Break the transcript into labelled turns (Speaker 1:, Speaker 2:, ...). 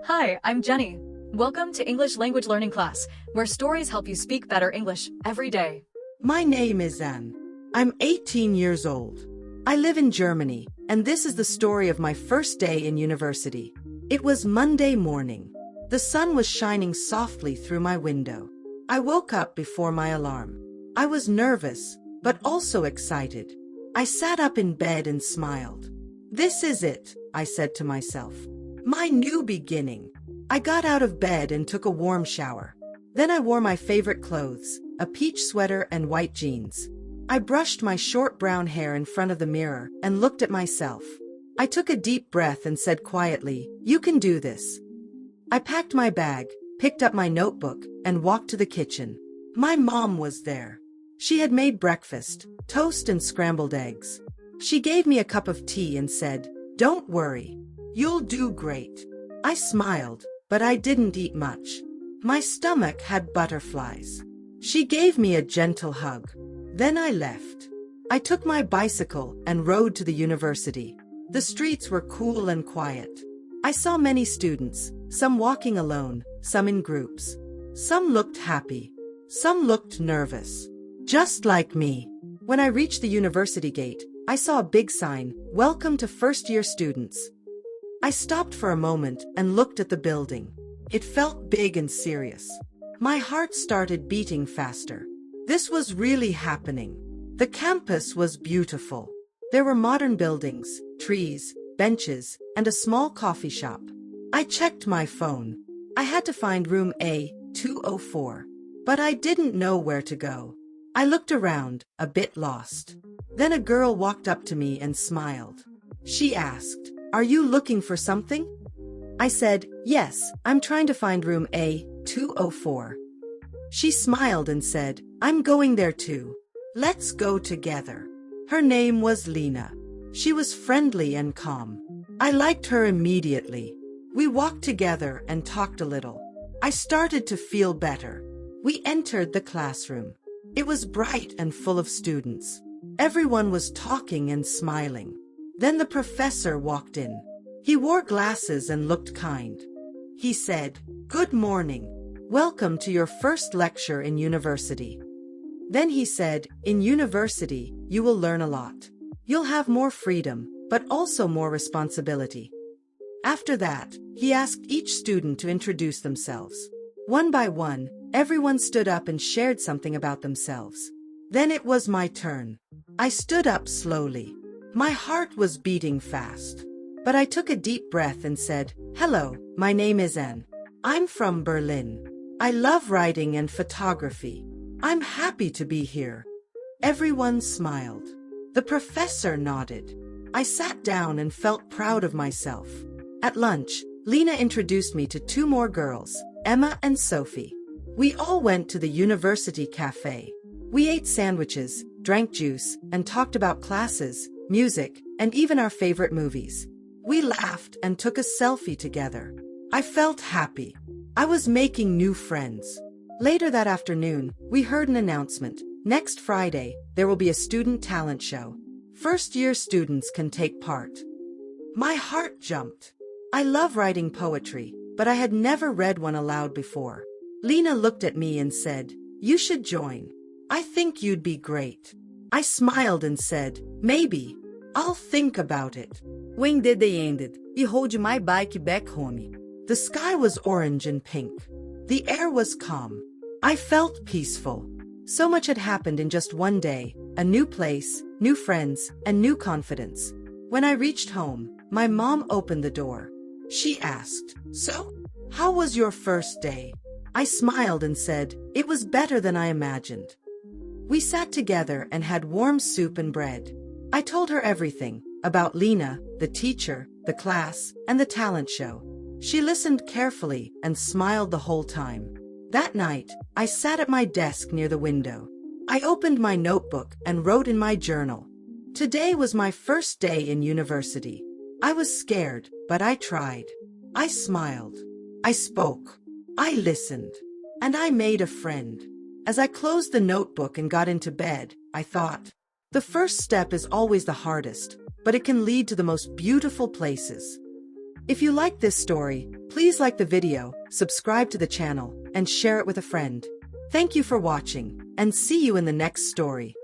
Speaker 1: Hi, I'm Jenny. Welcome to English language learning class, where stories help you speak better English every day.
Speaker 2: My name is Anne. I'm 18 years old. I live in Germany, and this is the story of my first day in university. It was Monday morning. The sun was shining softly through my window. I woke up before my alarm. I was nervous, but also excited. I sat up in bed and smiled. This is it, I said to myself. My new beginning. I got out of bed and took a warm shower. Then I wore my favorite clothes, a peach sweater and white jeans. I brushed my short brown hair in front of the mirror and looked at myself. I took a deep breath and said quietly, "You can do this." I packed my bag, picked up my notebook, and walked to the kitchen. My mom was there. She had made breakfast, toast and scrambled eggs. She gave me a cup of tea and said, "Don't worry. You'll do great." I smiled, but I didn't eat much. My stomach had butterflies. She gave me a gentle hug. Then I left. I took my bicycle and rode to the university. The streets were cool and quiet. I saw many students, some walking alone, some in groups. Some looked happy. Some looked nervous. Just like me. When I reached the university gate, I saw a big sign, "Welcome to first-year students." I stopped for a moment and looked at the building. It felt big and serious. My heart started beating faster. This was really happening. The campus was beautiful. There were modern buildings, trees, benches, and a small coffee shop. I checked my phone. I had to find room A204. But I didn't know where to go. I looked around, a bit lost. Then a girl walked up to me and smiled. She asked, "Are you looking for something?" I said, "Yes, I'm trying to find room A204. She smiled and said, "I'm going there too. Let's go together." Her name was Lena. She was friendly and calm. I liked her immediately. We walked together and talked a little. I started to feel better. We entered the classroom. It was bright and full of students. Everyone was talking and smiling. Then the professor walked in. He wore glasses and looked kind. He said, "Good morning. Welcome to your first lecture in university." Then he said, "In university, you will learn a lot. You'll have more freedom, but also more responsibility." After that, he asked each student to introduce themselves. One by one, everyone stood up and shared something about themselves. Then it was my turn. I stood up slowly. My heart was beating fast. But I took a deep breath and said, "Hello, my name is Anne. I'm from Berlin. I love writing and photography. I'm happy to be here." Everyone smiled. The professor nodded. I sat down and felt proud of myself. At lunch, Lena introduced me to two more girls, Emma and Sophie. We all went to the university cafe. We ate sandwiches, drank juice, and talked about classes, music, and even our favorite movies. We laughed and took a selfie together. I felt happy. I was making new friends. Later that afternoon, we heard an announcement. Next Friday, there will be a student talent show. First-year students can take part. My heart jumped. I love writing poetry, but I had never read one aloud before. Lena looked at me and said, "You should join. I think you'd be great." I smiled and said, "Maybe. I'll think about it."
Speaker 3: When the day ended, I rode my bike back home.
Speaker 2: The sky was orange and pink. The air was calm. I felt peaceful. So much had happened in just one day, a new place, new friends, and new confidence. When I reached home, my mom opened the door. She asked, "So, how was your first day?" I smiled and said, "It was better than I imagined." We sat together and had warm soup and bread. I told her everything, about Lena, the teacher, the class, and the talent show. She listened carefully and smiled the whole time. That night, I sat at my desk near the window. I opened my notebook and wrote in my journal. Today was my first day in university. I was scared, but I tried. I smiled. I spoke. I listened. And I made a friend. As I closed the notebook and got into bed, I thought, the first step is always the hardest, but it can lead to the most beautiful places. If you like this story, please like the video, subscribe to the channel, and share it with a friend. Thank you for watching, and see you in the next story.